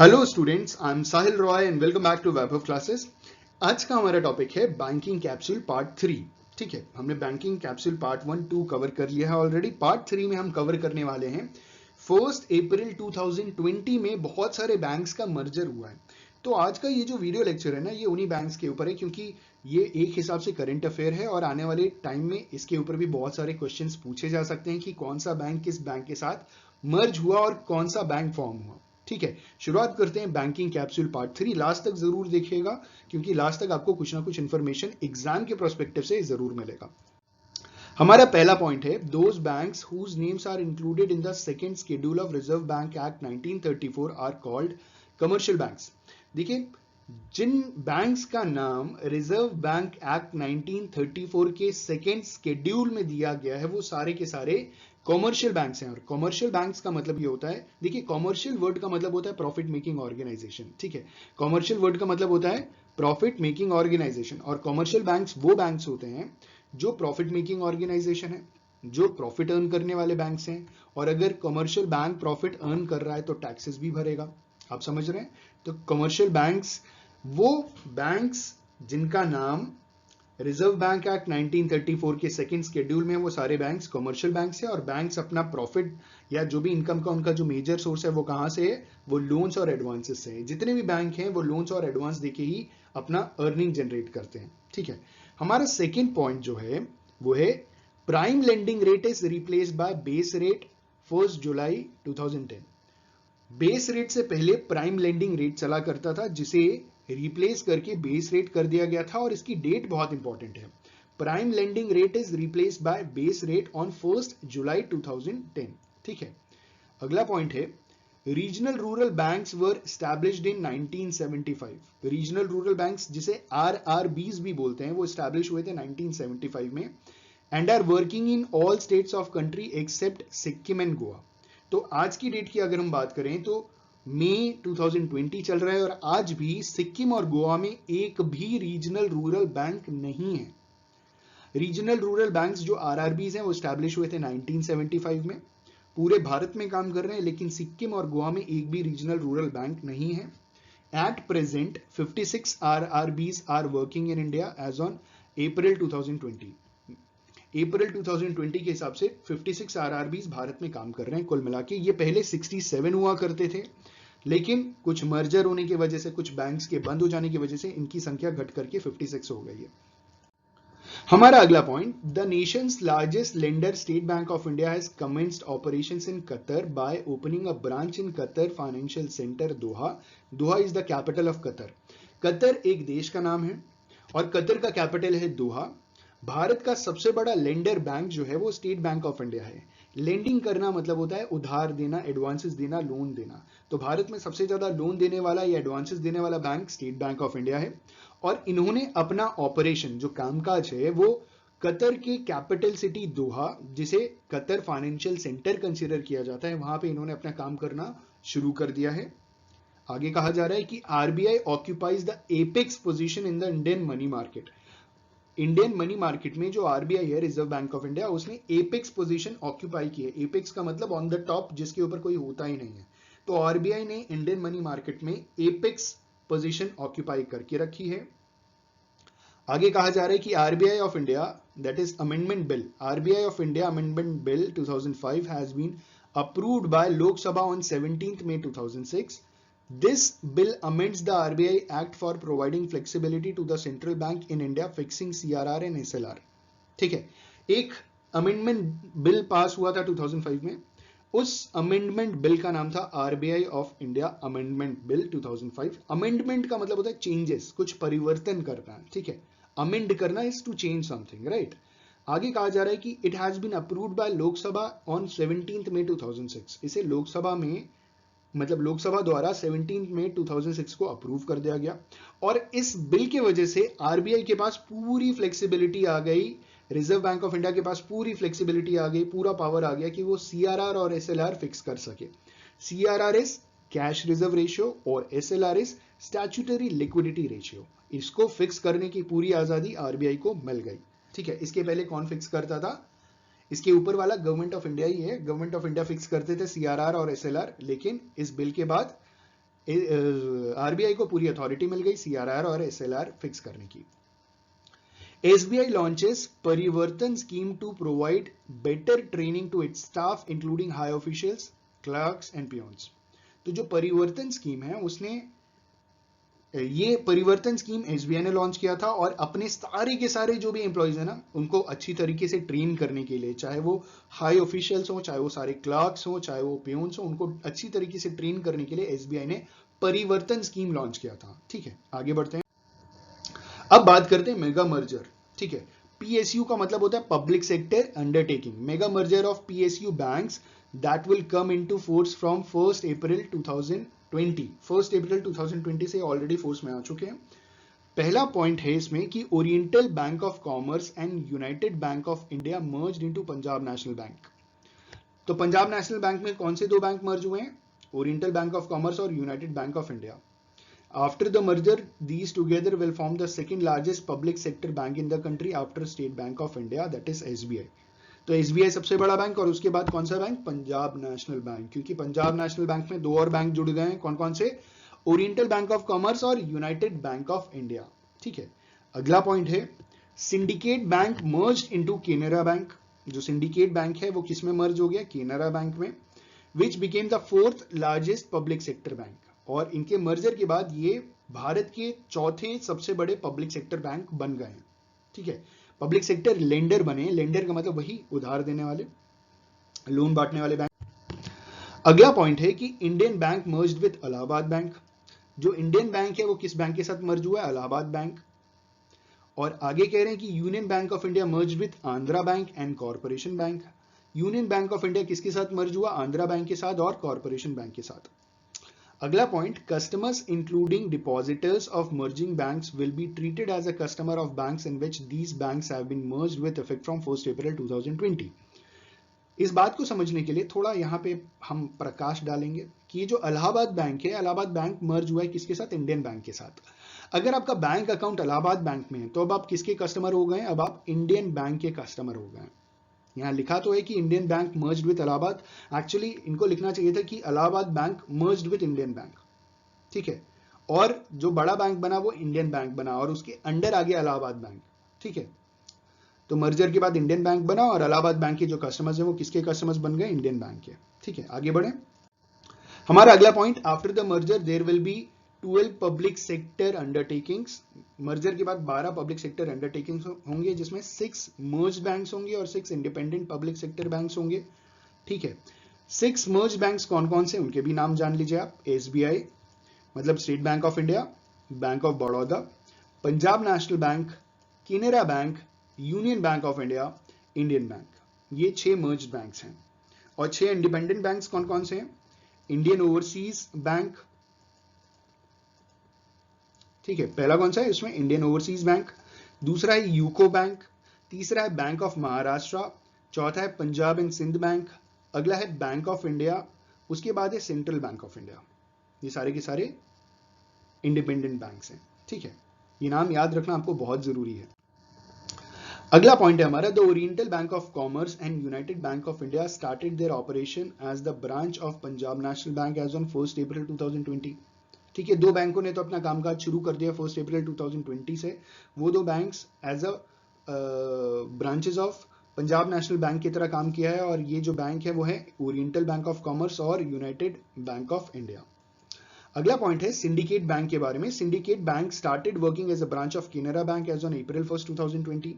Hello students, I am Sahil Roy and welcome back to Vaibhav classes. आज का हमारा टॉपिक है बैंकिंग कैप्सूल पार्ट 3। ठीक है, हमने बैंकिंग कैप्सूल पार्ट 1, 2 कवर कर लिया है ऑलरेडी। पार्ट 3 में हम कवर करने वाले हैं 1 अप्रैल 2020 में बहुत सारे बैंक्स का मर्जर हुआ है। तो आज का ये जो वीडियो लेक्चर है ना, ये उन्हीं बैंक्स के ऊपर है, क्योंकि ये एक हिसाब से करंट अफेयर है और आने वाले टाइम में इसके ऊपर भी बहुत सारे क्वेश्चंस पूछे जा सकते हैं कि कौन सा बैंक किस बैंक के साथ मर्ज हुआ और कौन सा बैंक फॉर्म हुआ। ठीक है, शुरुआत करते हैं बैंकिंग कैप्सूल पार्ट 3। लास्ट तक जरूर देखिएगा, क्योंकि लास्ट तक आपको कुछ ना कुछ इंफॉर्मेशन एग्जाम के प्रोस्पेक्टिव से जरूर मिलेगा। हमारा पहला पॉइंट है, those banks whose names are included in the second schedule of Reserve Bank Act 1934 are called commercial banks. देखिए, जिन बैंक्स का नाम रिजर्व बैंक एक्ट 1934 के सेकेंड शेड्यूल में दिया गया है वो सारे के सारे कॉमर्शियल बैंक्स हैं। और कॉमर्शियल बैंक्स का मतलब ये होता है, देखिए कॉमर्शियल वर्ड का मतलब होता है प्रॉफिट मेकिंग ऑर्गेनाइजेशन। ठीक है, कॉमर्शियल वर्ड का मतलब होता है प्रॉफिट मेकिंग ऑर्गेनाइजेशन, और कॉमर्शियल बैंक्स वो बैंक्स होते हैं जो प्रॉफिट मेकिंग ऑर्गेनाइजेशन है, जो प्रॉफिट अर्न करने वाले बैंक्स हैं। और अगर कॉमर्शियल बैंक प्रॉफिट अर्न कर रहा है तो टैक्सेस भी भरेगा। आप समझ रहे हैं? तो कमर्शियल बैंक्स वो बैंक्स जिनका नाम रिजर्व बैंक एक्ट 1934 के सेकंड शेड्यूल में, वो सारे बैंक्स कमर्शियल बैंक्स है। और बैंक्स अपना प्रॉफिट या जो भी इनकम का उनका जो मेजर सोर्स है वो कहां से है? वो लोन्स और एडवांसेस से है। जितने भी बैंक हैं वो लोन्स और एडवांस देके ही अपना अर्निंग जनरेट करते हैं। ठीक है, हमारा सेकेंड पॉइंट जो है वो है prime lending rate is replaced by base rate 1 July 2010। Base rate से पहले प्राइम लेंडिंग रेट चला करता था, जिसे रिप्लेस करके बेस रेट कर दिया गया था। और इसकी डेट बहुत इंपॉर्टेंट है। Prime lending rate is replaced by base rate on 1 July 2010। ठीक है, अगला पॉइंट है regional rural banks were established in 1975। Regional rural banks, जिसे आरआरबीज भी बोलते हैं, वो एस्टैब्लिश हुए थे 1975 में and are working in all states of country except Sikkim and Goa. तो आज की डेट की अगर हम बात करें तो मई 2020 चल रहा है और आज भी सिक्किम और गोवा में एक भी रीजनल रूरल बैंक नहीं है। रीजनल रूरल बैंक्स जो आरआरबीज हैं वो एस्टैब्लिश हुए थे 1975 में, पूरे भारत में काम कर रहे हैं, लेकिन सिक्किम और गोवा में एक भी रीजनल रूरल बैंक नहीं है। At present 56 RRBs are working in India as on April 2020। April 2020 के हिसाब से 56 आरआरबीज भारत में काम कर रहे हैं कुल मिला के। ये पहले 67 हुआ करते थे, लेकिन कुछ मर्जर होने की वजह से, कुछ बैंक्स के बंद हो जाने की वजह से इनकी संख्या घट करके 56 हो गई है। हमारा अगला point, the Nations largest lender state bank of India has commenced operations in Qatar by opening a branch in Qatar financial centre Doha. Doha is the capital of Qatar. Qatar एक देश का नाम है और कतर का capital है दोहा। भारत का सबसे बड़ा लेंडर बैंक जो है वो स्टेट बैंक ऑफ इंडिया है। लेंडिंग करना मतलब होता है उधार देना, एडवांसेस देना, लोन देना। तो भारत में सबसे ज्यादा लोन देने वाला या एडवांसेस देने वाला bank state bank of India है। और इन्होंने अपना ऑपरेशन, जो कामकाज है, वो कतर के कैपिटल सिटी दोहा, जिसे कतर फाइनेंशियल सेंटर कंसीडर किया जाता है, वहां पे इन्होंने अपना काम करना शुरू कर दिया है। आगे कहा जा रहा है कि RBI occupies the apex position in the Indian money market. Indian money market में जो आरबीआई है, रिजर्व बैंक ऑफ इंडिया, उसने एपेक्स पोजीशन ऑक्यूपाई की है। एपेक्स का मतलब ऑन द टॉप, जिसके ऊपर कोई होता ही नहीं है। तो आरबीआई ने इंडियन मनी मार्केट में एपेक्स पोजीशन ऑक्यूपाई करके रखी है। आगे कहा जा रहा है कि RBI of India, that is amendment bill, RBI of India amendment bill 2005 has been approved by Lok Sabha on 17th May 2006. This bill amends the RBI Act for providing flexibility to the central bank in India, fixing CRR and SLR. ठीक है, एक amendment bill pass हुआ था 2005 में। उस amendment bill का नाम था RBI of India amendment bill 2005। Amendment का मतलब होता है चेंजेस, कुछ परिवर्तन करना। ठीक है, अमेंड करना is to change something, right. आगे कहा जा रहा है कि it has been approved by Lok Sabha on 17th May 2006। इसे लोकसभा में, मतलब लोकसभा द्वारा 17 मई 2006 को अप्रूव कर दिया गया। और इस बिल की वजह से आरबीआई के पास पूरी फ्लेक्सिबिलिटी आ गई, रिजर्व बैंक ऑफ इंडिया के पास पूरी फ्लेक्सिबिलिटी आ गई, पूरा पावर आ गया कि वो सीआरआर और एसएलआर फिक्स कर सके। CRR is cash reserve ratio और SLR is statutory liquidity ratio. इसको फिक्स करने की पूरी आजादी आरबीआई को मिल गई। ठीक है, इसके पहले कौन फिक्स करता था? इसके ऊपर वाला गवर्नमेंट ऑफ इंडिया ही है। गवर्नमेंट ऑफ इंडिया फिक्स करते थे सीआरआर और एसएलआर, लेकिन इस बिल के बाद आरबीआई को पूरी अथॉरिटी मिल गई सीआरआर और एसएलआर फिक्स करने की। SBI launches Parivartan scheme to provide better training to its staff including high officials, clerks and peons। तो जो परिवर्तन स्कीम है उसने ये परिवर्तन स्कीम SBI ने लॉन्च किया था और अपने सारे के सारे जो भी एम्प्लॉइज है ना उनको अच्छी तरीके से ट्रेन करने के लिए, चाहे वो हाई ऑफिशियल्स हो, चाहे वो सारे क्लर्क्स हो, चाहे वो पेयर्स हो, उनको अच्छी तरीके से ट्रेन करने के लिए SBI ने परिवर्तन स्कीम लॉन्च किया था। ठीक है, आगे बढ़ते हैं। अब बात करते हैं मेगा मर्जर। ठीक है, PSU का मतलब होता है public sector undertaking. Mega merger of PSU banks that will come into force from 1 April 2020। 1 April 2020 से ऑलरेडी फोर्स में आ चुके हैं। पहला पॉइंट है इसमें कि oriental bank of Commerce and United bank of India merged into Punjab National bank. तो Punjab National bank में कौन से दो बैंक मर्ज हुए हैं? ओरिएंटल बैंक ऑफ कॉमर्स और united bank of India. After the merger, these together will form the second largest public sector bank in the country after State Bank of India, that is SBI। तो SBI सबसे बड़ा bank और उसके बाद कौन सा bank? Punjab National bank, क्योंकि Punjab National bank में दो और बैंक जुड़ गए हैं। कौन कौन से? ओरिएंटल बैंक ऑफ कॉमर्स और यूनाइटेड बैंक ऑफ इंडिया। ठीक है, अगला पॉइंट है syndicate bank merged into Canara bank. जो सिंडिकेट बैंक है वो किस में मर्ज हो गया? केनरा बैंक में, which became the 4th largest public sector bank. और इनके मर्जर के बाद ये भारत के चौथे सबसे बड़े पब्लिक सेक्टर बैंक बन गए हैं। ठीक है, पब्लिक सेक्टर लेंडर बने। लेंडर का मतलब वही उधार देने वाले, लोन बांटने वाले बैंक। अगला पॉइंट है कि Indian bank merged with Allahabad bank. जो इंडियन बैंक है वो किस बैंक के साथ मर्ज हुआ है? इलाहाबाद बैंक। और आगे कह रहे हैं कि union bank of India merged with Andhra bank and corporation bank. Union bank of India किसके साथ मर्ज हुआ? आंध्रा बैंक के साथ और कॉर्पोरेशन बैंक के साथ। अगला point, customers including depositors of merging banks will be treated as a customer of banks in which these banks have been merged with effect from 1 April 2020। इस बात को समझने के लिए थोड़ा यहां पे हम प्रकाश डालेंगे कि ये जो इलाहाबाद बैंक है, इलाहाबाद बैंक मर्ज हुआ है किसके साथ? इंडियन बैंक के साथ। अगर आपका बैंक अकाउंट इलाहाबाद बैंक में है तो अब आप किसके कस्टमर हो गए? अब आप इंडियन बैंक के कस्टमर हो गए। यहां लिखा तो है कि Indian bank merged with Allahabad, actually इनको लिखना चाहिए था कि Allahabad bank merged with Indian bank. ठीक है, और जो बड़ा बैंक बना वो इंडियन बैंक बना और उसके अंडर आ गया इलाहाबाद बैंक। ठीक है, तो मर्जर के बाद इंडियन बैंक बना और इलाहाबाद बैंक के जो कस्टमर्स हैं वो किसके कस्टमर्स बन गए? इंडियन बैंक के। ठीक है, आगे बढ़े। हमारा अगला point, after the merger there will be 12 public sector undertakings. Merger के बाद 12 पब्लिक सेक्टर अंडरटेकिंग्स होंगे, जिसमें 6 मर्ज बैंक्स होंगे और 6 इंडिपेंडेंट पब्लिक सेक्टर बैंक्स होंगे। ठीक है, 6 मर्ज बैंक्स कौन कौन से? उनके भी नाम जान लीजिए आप। SBI मतलब state bank of India, bank of Baroda, Punjab National bank, Canara bank, union bank of India, Indian bank. ये 6 मर्ज बैंक्स हैं। और 6 इंडिपेंडेंट बैंक्स कौन कौन से हैं? Indian overseas bank. ठीक है, पहला कौन सा है इसमें? Indian overseas bank. दूसरा है यूको बैंक। तीसरा है बैंक ऑफ महाराष्ट्र। चौथा है पंजाब एंड सिंध बैंक। अगला है बैंक ऑफ इंडिया। उसके बाद है सेंट्रल बैंक ऑफ इंडिया। ये सारे के सारे इंडिपेंडेंट बैंक्स हैं। ठीक है, ये नाम याद रखना आपको बहुत जरूरी है। अगला पॉइंट है हमारा, the Oriental bank of Commerce and United bank of India started their operation as the branch of Punjab National Bank as on 1 April 2020। ठीक है, दो बैंकों ने तो अपना कामकाज शुरू कर दिया 1 अप्रैल 2020 से। वो दो banks as a branches of Punjab National Bank की तरह काम किया है और ये जो बैंक है वो है ओरिएंटल बैंक ऑफ कॉमर्स और यूनाइटेड बैंक ऑफ इंडिया। अगला पॉइंट है सिंडिकेट बैंक के बारे में। Syndicate bank started working as a branch of Canara bank as on April 1, 2020।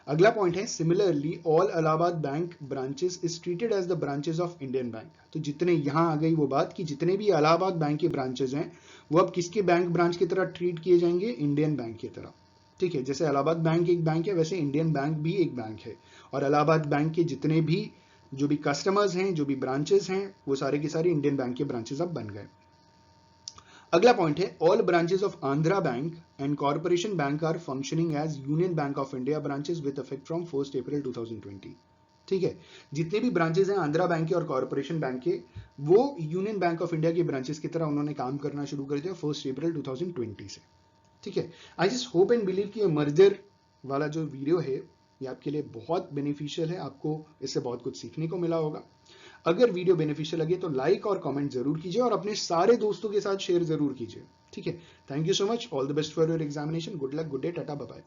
अगला पॉइंट है similarly all Allahabad bank branches is treated as the branches of Indian bank. तो जितने यहां आ गई वो बात कि जितने भी इलाहाबाद बैंक के ब्रांचेस हैं वो अब किसके बैंक ब्रांच की तरह ट्रीट किए जाएंगे? इंडियन बैंक की तरह। ठीक है, जैसे इलाहाबाद बैंक एक बैंक है वैसे इंडियन बैंक भी एक बैंक है और इलाहाबाद बैंक के जितने भी जो भी कस्टमर्स हैं, जो भी ब्रांचेस हैं, वो सारे के सारे इंडियन बैंक के ब्रांचेस अब बन गए। अगला पॉइंट है all branches of Andhra bank and corporation bank are functioning as union bank of India branches with effect from 1 April 2020। ठीक है, जितने भी ब्रांचेस हैं आंध्रा बैंक के और कॉर्पोरेशन बैंक के वो यूनियन बैंक ऑफ इंडिया के ब्रांचेस की तरह उन्होंने काम करना शुरू कर दिया 1 अप्रैल 2020 से। ठीक है, I just hope and believe कि ये मर्जर वाला जो वीडियो है ये आपके लिए बहुत बेनिफिशियल है, आपको इससे बहुत कुछ सीखने को मिला होगा। अगर वीडियो बेनिफिशियल लगे तो लाइक और कमेंट जरूर कीजिए और अपने सारे दोस्तों के साथ शेयर जरूर कीजिए। ठीक है, thank you so much, all the best for your examination, good luck, good day, tata, bye bye.